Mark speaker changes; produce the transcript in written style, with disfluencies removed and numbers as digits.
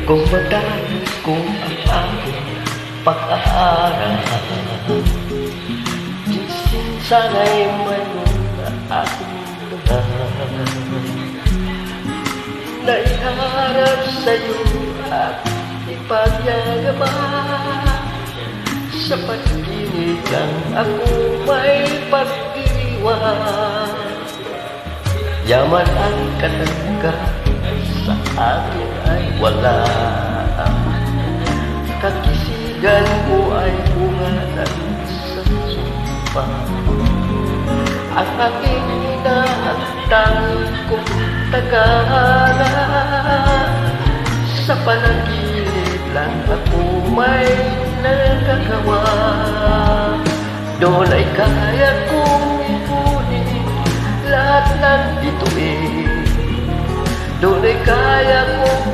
Speaker 1: Kung madami ko ang aking pag-aaral, Jinsin sana'y mayroon na aking lugar. Naiharap sa'yo at ipagyagaman, sa pag-ibig lang ako may pag-iwan. Yaman ang katangka sa akin ay wala, kakisigan mo ay bungalan sa sumpa. Ang aking inaantang kong tagala, sa panaginip lang ako may nagagawa. Doon ay kaya kong ipunin lahat ng bituin, doon ay kaya kong